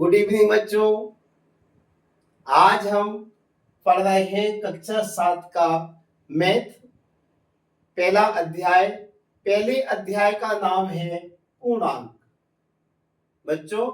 Good evening बच्चों। आज हम पढ़ रहे हैं कक्षा 7 का मैथ पहला अध्याय। पहले अध्याय का नाम है पूर्णांक। बच्चों,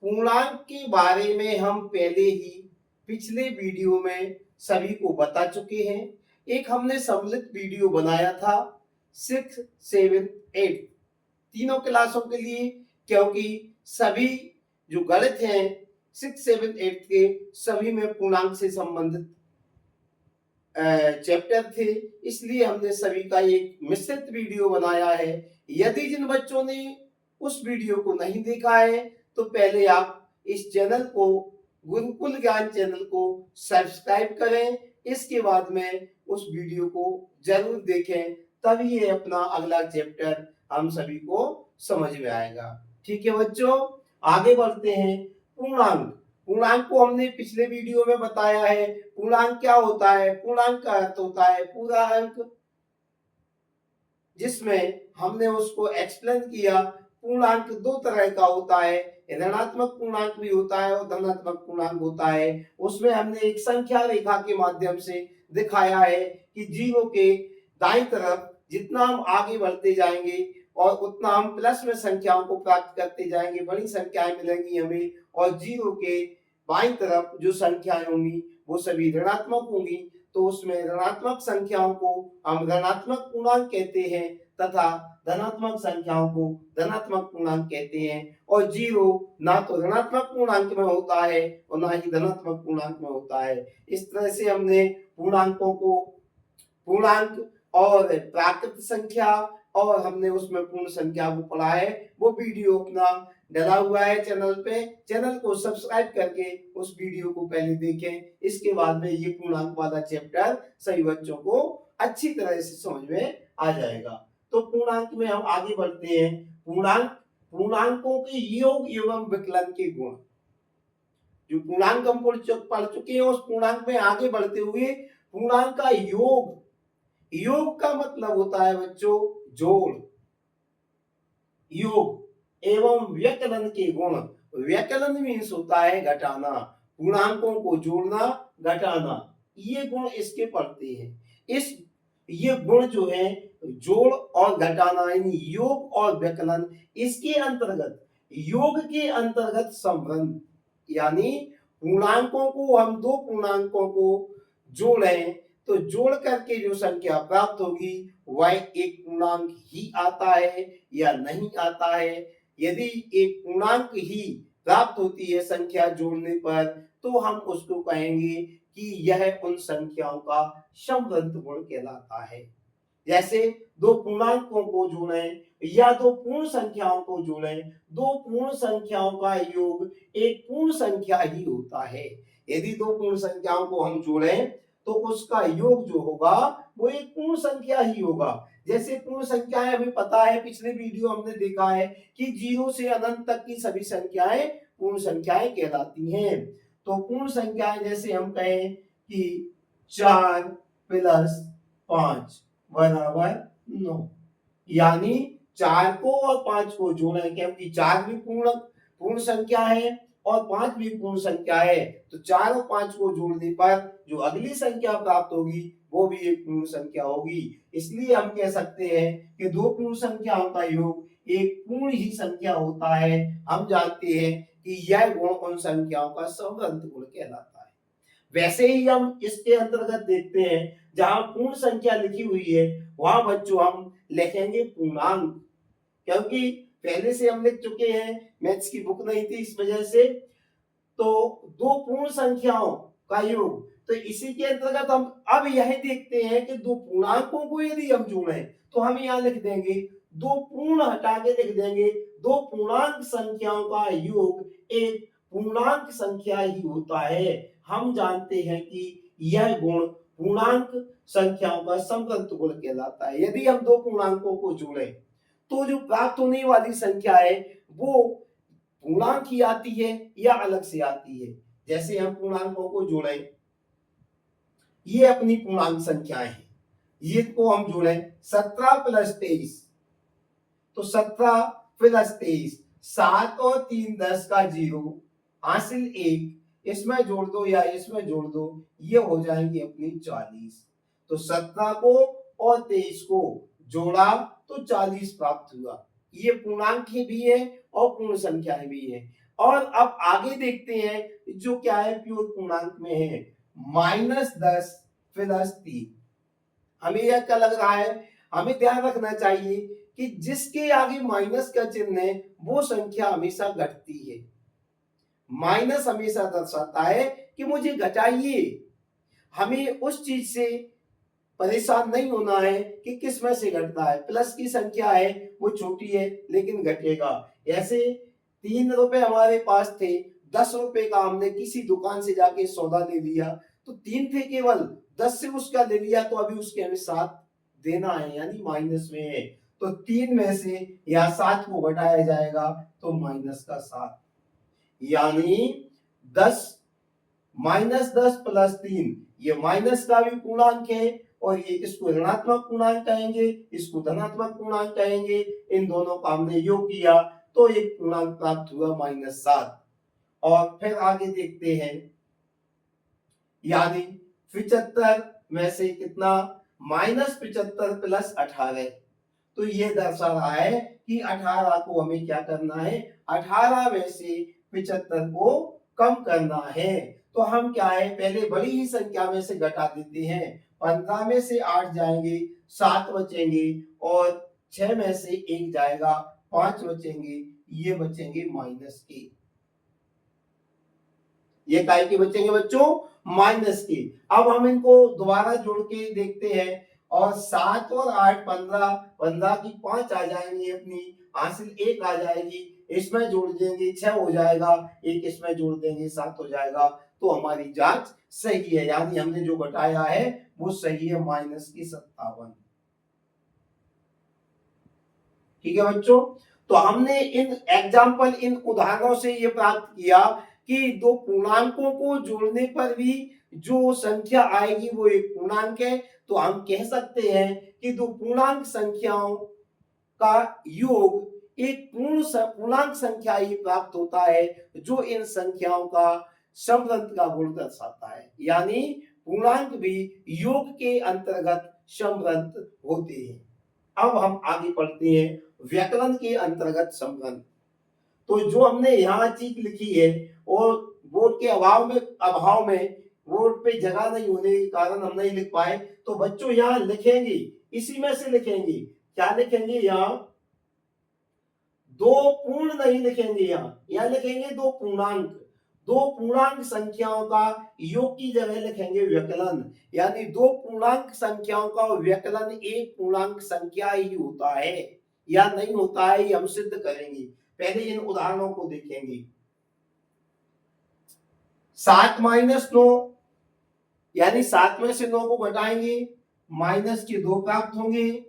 पूर्णांक के बारे में हम पहले ही पिछले वीडियो में सभी को बता चुके हैं। एक हमने सम्मिलित वीडियो बनाया था 6, 7, 8 तीनों क्लासों के लिए, क्योंकि सभी जो गणित हैं 6, 7, 8 के सभी में पूर्णांक से संबंधित चैप्टर थे, इसलिए हमने सभी का एक मिश्रित वीडियो बनाया है। यदि जिन बच्चों ने उस वीडियो को नहीं देखा है तो पहले आप इस चैनल को, गुरुकुल ज्ञान चैनल को सब्सक्राइब करें। इसके बाद में उस वीडियो को जरूर देखें, तभी ये अपना अगला चैप्टर हम सभी को समझ में आएगा। ठीक है बच्चों, आगे बढ़ते हैं। पूर्णांक पूर्णांक को हमने पिछले वीडियो में बताया है। पूर्णांक क्या होता है? पूर्णांक का अर्थ होता है पूरा अंक, जिसमें हमने उसको एक्सप्लेन किया। पूर्णांक दो तरह का होता है, ऋणात्मक पूर्णांक भी होता है और धनात्मक पूर्णांक होता है। उसमें हमने एक संख्या रेखा के माध्यम से दिखाया है कि जीरो के दाईं तरफ जितना हम आगे बढ़ते जाएंगे और उतना हम प्लस में संख्याओं को प्राप्त करते जाएंगे, बड़ी संख्याएं मिलेंगी हमें, और जीरो के बाईं तरफ जो संख्याएं होंगी वो सभी ऋणात्मक होंगी। तो उसमें ऋणात्मक संख्याओं को हम ऋणात्मक पूर्णांक कहते हैं तथा धनात्मक संख्याओं को धनात्मक पूर्णांक कहते हैं। और जीरो ना तो ऋणात्मक पूर्णांक में होता है और ना ही धनात्मक पूर्णांक में होता है। इस तरह से हमने पूर्णांकों को, पूर्णांक और प्राकृत संख्या, और हमने उसमें पूर्ण संख्या को पढ़ा है। वो वीडियो अपना डला हुआ है चैनल पे, चैनल को सब्सक्राइब करके उस वीडियो को पहले देखें। इसके बाद में ये पूर्णांक वाला चैप्टर सभी बच्चों को अच्छी तरह से समझ में आ जाएगा। तो पूर्णांक में हम आगे बढ़ते हैं। पूर्णांकों के योग एवं विकलन के गुण। जो पूर्णांक हम पढ़ चुके हैं, उस पूर्णांक में आगे बढ़ते हुए पूर्णांक का योग, योग का मतलब होता है बच्चों जोड़, योग एवं व्यकलन के गुण। व्यकलन मीन्स होता है घटाना, पूर्णांकों को जोड़ना, घटाना, ये गुण इसके पढ़ते हैं। ये गुण जो है जोड़ और घटाना, यानी योग और व्यकलन, इसके अंतर्गत, योग के अंतर्गत संबंध, यानी पूर्णांकों को, हम दो पूर्णांकों को जोड़ें तो जोड़ करके जो संख्या प्राप्त होगी वह एक पूर्णांक ही आता है या नहीं आता है। यदि एक पूर्णांक ही प्राप्त होती है संख्या जोड़ने पर, तो हम उसको कहेंगे कि यह उन संख्याओं का समवृद्ध गुण कहलाता है। जैसे दो पूर्णांकों को जोड़ें या दो पूर्ण संख्याओं को जोड़ें, दो पूर्ण संख्याओं का योग एक पूर्ण संख्या ही होता है। यदि दो पूर्ण संख्याओं को हम जोड़ें तो उसका योग जो होगा वो एक पूर्ण संख्या ही होगा। जैसे पूर्ण संख्याएं हमें पता है, पिछले वीडियो हमने देखा है कि 0 से अनंत तक की सभी संख्याएं पूर्ण संख्याएं कहलाती हैं। तो पूर्ण संख्याएं जैसे हम कहें कि 4 + 5 = 9, यानी 4 को और 5 को जोड़ें, क्योंकि 4 भी पूर्ण संख्या है और 5 भी पूर्ण संख्या है, तो 4 और 5 को जोड़ने पर जो अगली संख्या प्राप्त होगी वो भी एक पूर्ण संख्या होगी। इसलिए हम कह सकते हैं कि दो पूर्ण संख्याओं का योग एक पूर्ण ही संख्या होता है। हम जानते हैं कि यह गुण उन संख्याओं का समवृद्ध गुण कहलाता है। वैसे ही हम इसके अंतर्गत देखते हैं, जहां पूर्ण संख्या लिखी हुई है वहां बच्चों हम लिखेंगे पूर्णांक, क्योंकि पहले से हम लिख चुके हैं, मैथ्स की बुक नहीं थी इस वजह से। तो दो पूर्ण संख्याओं का योग, तो इसी के अंतर्गत हम अब यह देखते हैं कि दो पूर्णांकों को यदि हम जोड़ें तो हम यहाँ लिख देंगे, दो पूर्ण हटा के लिख देंगे, दो पूर्णांक संख्याओं का योग एक पूर्णांक संख्या ही होता है। हम जानते हैं कि यह गुण पूर्णांक संख्याओं का समवृद्ध गुण कहलाता है। यदि हम दो पूर्णांकों को जोड़ें तो जो प्राप्त होने वाली संख्या है वो पूर्णांक ही आती है या अलग से आती है। जैसे हम पूर्णांकों को जोड़ें, ये अपनी पूर्णांक संख्याएं हैं, ये को हम जोड़ें 17 + 23, तो 17 + 23, 7 और 3 10 का 0, हासिल 1, इसमें जोड़ दो या इसमें जोड़ दो, ये हो जाएंगी अपनी 40। तो 17 को और 23 को जोड़ा तो 40 प्राप्त हुआ। ये पूर्णांक भी है और पूर्ण संख्याएं भी है। और अब आगे देखते हैं जो क्या है प्योर पूर्णांक में है, -10 प्लस 3। हमें यह क्या लग रहा है, हमें ध्यान रखना चाहिए कि जिसके आगे माइनस का चिन्ह है वो संख्या हमेशा घटती है। माइनस हमेशा दर्शाता है कि मुझे घटाइए। हमें उस चीज से परेशान नहीं होना है कि किस में से घटता है। प्लस की संख्या है वो छोटी है लेकिन घटेगा। ऐसे 3 रुपए हमारे पास थे, 10 रुपए का हमने किसी दुकान से जाके सौदा ले लिया, तो 3 थे केवल, 10 से उसका ले लिया तो अभी उसके हमें 7 देना है, यानी माइनस में है। तो 3 में से या 7 को घटाया जाएगा तो -7, यानी 10 -10 प्लस 3, ये माइनस का भी पूर्णांक है और ये इसको ऋणात्मक पूर्णांक कहेंगे, इसको धनात्मक पूर्णांक कहेंगे। इन दोनों का हमने योग किया तो एक पूर्णांक प्राप्त हुआ -7। और फिर आगे देखते हैं, यानी 75 में से कितना, -75 प्लस 18। तो ये दर्शा रहा है कि 18 को हमें क्या करना है, 18 में से 75 को कम करना है। तो हम क्या है, पहले बड़ी ही संख्या में से घटा देते हैं। 15 में से 8 जाएंगे, 7 बचेंगे, और 6 में से 1 जाएगा, 5 बचेंगे, ये बचेंगे माइनस के। ये काय के बचेंगे बच्चों, माइनस के। अब हम इनको दोबारा जोड़ के देखते हैं, और 7 और 8 15, 15 की 5 आ जाएंगी अपनी, हासिल 1 आ जाएगी, इसमें जोड़ देंगे 6 हो जाएगा, एक इसमें जोड़ देंगे 7 हो जाएगा। तो हमारी जांच सही है, यानी हमने जो घटाया है वो सही है, -57। ठीक है बच्चों। तो हमने इन एग्जाम्पल, इन उदाहरणों से ये प्राप्त किया कि दो पूर्णांकों को जोड़ने पर भी जो संख्या आएगी वो एक पूर्णांक है। तो हम कह सकते हैं कि दो पूर्णांक संख्याओं का योग एक पूर्णांक संख्या ही प्राप्त होता है जो इन संख्याओं का समवृत्त का गुण दर्शाता है। यानी पूर्णांक भी योग के अंतर्गत समवृत्त होते हैं। अब हम आगे पढ़ते हैं व्याकरण के अंतर्गत संबंध। तो जो हमने यहाँ चीज लिखी है, और बोर्ड के अभाव में बोर्ड पे जगह नहीं होने के कारण हम नहीं लिख पाए, तो बच्चों यहाँ लिखेंगे, इसी में से लिखेंगे। क्या लिखेंगे यहाँ, दो पूर्ण नहीं लिखेंगे, यहाँ लिखेंगे दो पूर्णांक। दो पूर्णांक संख्याओं का योग की जगह लिखेंगे व्यकलन, यानी दो पूर्णांक संख्याओं का व्यकलन एक पूर्णांक संख्या ही होता है या नहीं होता है, ये हम सिद्ध करेंगे। पहले इन उदाहरणों को देखेंगे। 7 - 9, यानी 7 में से 9 को घटाएंगे, माइनस के 2 प्राप्त होंगे,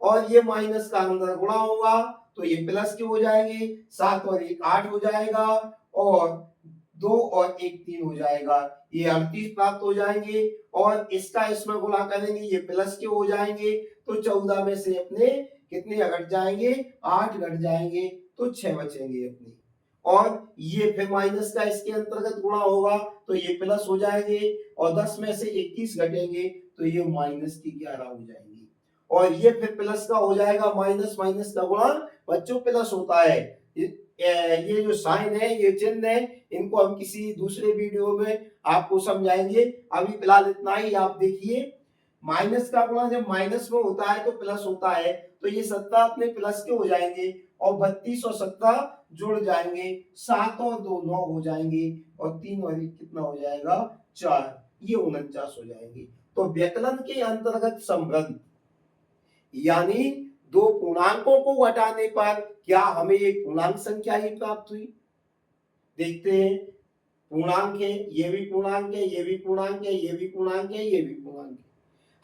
और ये माइनस का अंदर गुणा होगा तो ये प्लस के हो जाएंगे। 7 और 1 8 हो जाएगा, और 2 और 1 3 हो जाएगा, ये 38 प्राप्त हो जाएंगे। और इसका इसमें गुणा करेंगे, ये प्लस के हो जाएंगे, तो 14 में से अपने कितने घट जाएंगे, 8 घट जाएंगे, तो 6 बचेंगे अपने। और ये फिर माइनस का इसके अंतर्गत गुणा होगा तो ये प्लस हो जाएंगे, और 10 में से 21 घटेंगे तो ये -11 हो जाएंगे। और ये फिर प्लस का हो जाएगा, माइनस माइनस का गुणा बच्चों प्लस होता है। ये जो साइन है, ये चिन्ह है, इनको हम किसी दूसरे वीडियो में आपको समझाएंगे। अभी फिलहाल इतना ही आप देखिए। माइनस का गुणा जब माइनस में होता है तो प्लस होता है, तो ये 17 अपने प्लस के हो जाएंगे, और 32 और 17 जुड़ जाएंगे, 7 और 2 9 हो जाएंगे, और 3 और 1 कितना हो जाएगा, 4, ये 49 हो जाएंगे। तो व्यकलन के अंतर्गत संबंध, यानी दो पूर्णांकों को घटाने पर क्या हमें एक पूर्णांक संख्या ही प्राप्त हुई। देखते हैं, पूर्णांक है, ये भी पूर्णांक है, ये भी पूर्णांक है, ये भी पूर्णांक है, ये भी पूर्णांक है।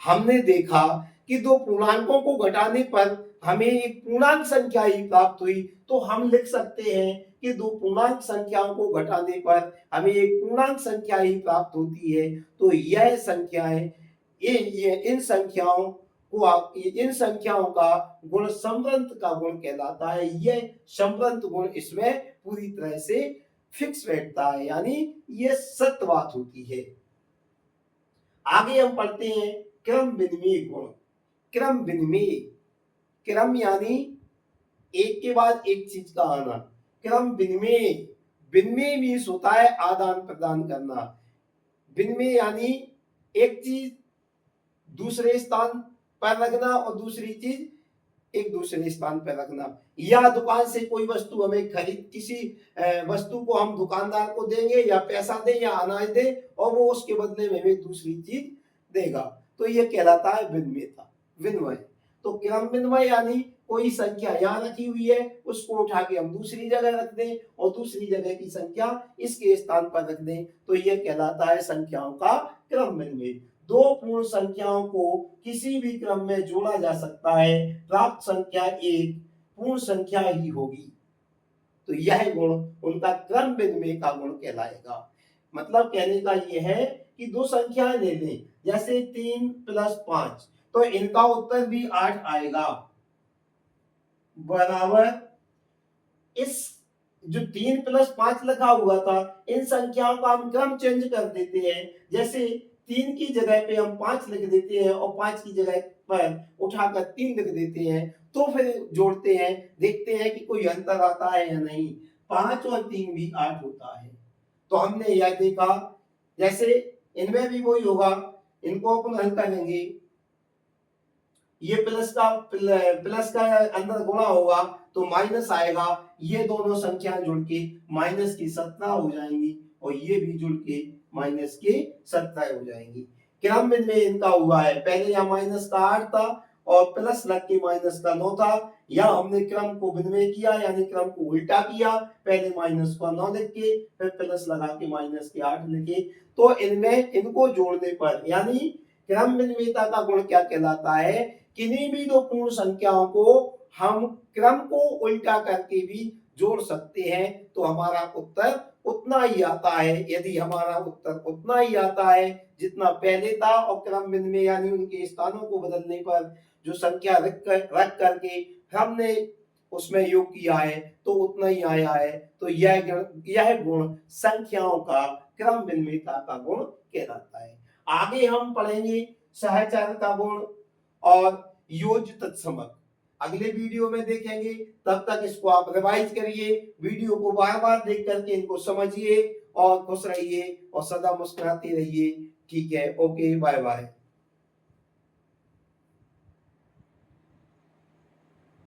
हमने देखा कि दो पूर्णांकों को घटाने पर हमें एक पूर्णांक संख्या ही प्राप्त हुई, तो हम लिख सकते हैं कि दो पूर्णांक संख्याओं को घटाने पर हमें एक पूर्णांक संख्या ही प्राप्त होती है। तो यह संख्याएं, इन संख्याओं इन संख्याओं का गुण समवृत्त का गुण कहलाता है। यह समवृत्त गुण इसमें पूरी तरह से फिक्स बैठता है, यानी ये सत्य बात होती है। आगे हम पढ़ते हैं क्रम विनिमय गुण। क्रम विनिमय, क्रम यानी एक के बाद एक चीज का आना। क्रम विनिमय, विनिमय मीन्स होता है आदान प्रदान करना। विनिमय यानी एक चीज दूसरे स्थान पर रखना और दूसरी चीज एक दूसरे स्थान पर रखना। या दुकान से कोई वस्तु हमें खरीद, किसी वस्तु को हम दुकानदार को देंगे या पैसा दें या अनाज दें और वो उसके बदले में हमें दूसरी चीज देगा, तो ये कहलाता है विनिमयता, विनिमय। तो क्रम विनिमय यानी कोई संख्या यहाँ रखी हुई है, उसको उठा के हम दूसरी जगह रख दें और दूसरी जगह की संख्या इसके स्थान पर रख दें, तो यह कहलाता है संख्याओं का क्रम विनिमय। दो पूर्ण संख्याओं को किसी भी क्रम में जोड़ा जा सकता है, प्राप्त संख्या एक पूर्ण संख्या ही होगी। तो यह गुण उनका क्रम विनिमय का गुण कहलाएगा। मतलब कहने का यह है कि दो संख्याएं ले लें, जैसे 3 + 5, तो इनका उत्तर भी 8 आएगा, बराबर इस जो 3 + 5 लिखा हुआ था, इन संख्याओं का हम क्रम चेंज कर देते हैं। जैसे 3 की जगह पे हम 5 लिख देते हैं और 5 की जगह पर उठाकर 3 लिख देते हैं, तो फिर जोड़ते हैं, देखते हैं कि कोई अंतर आता है या नहीं। 5 और 3 भी 8 होता है। तो हमने यह देखा, जैसे इनमें भी वही होगा, इनको अपन हल करेंगे, ये प्लस का अंदर गुणा होगा तो माइनस आएगा, ये दोनों संख्या जुड़ के -17 हो जाएंगी और ये भी जुड़ के -17 हो जाएंगी। क्रम में इनका हुआ है, पहले यहाँ -8 था और प्लस लग के -9 था। या हमने क्रम को विनिमय किया, यानी क्रम को उल्टा किया, पहले -9 लिख के फिर प्लस लगा के -8 लिखे। तो इनमें इनको जोड़ने पर, यानी क्रम विनिमयता का गुण क्या कहलाता है, किन्हीं भी दो पूर्ण संख्याओं को हम क्रम को उल्टा करके भी जोड़ सकते हैं, तो हमारा उत्तर उतना ही आता है। यदि हमारा उत्तर उतना ही आता है जितना पहले था और क्रम विनिमय यानी उनके स्थानों को बदलने पर जो संख्या रख करके हमने उसमें योग किया है, तो उतना ही आया है, तो यह गुण संख्याओं का क्रम विनिमयता का गुण कहलाता है। आगे हम पढ़ेंगे सहचर का गुण और योज्य तत्समक, अगले वीडियो में देखेंगे। तब तक इसको आप रिवाइज करिए, वीडियो को बार बार देख करके इनको समझिए और खुश रहिए और सदा मुस्कुराते रहिए। ठीक है, ओके, बाय बाय।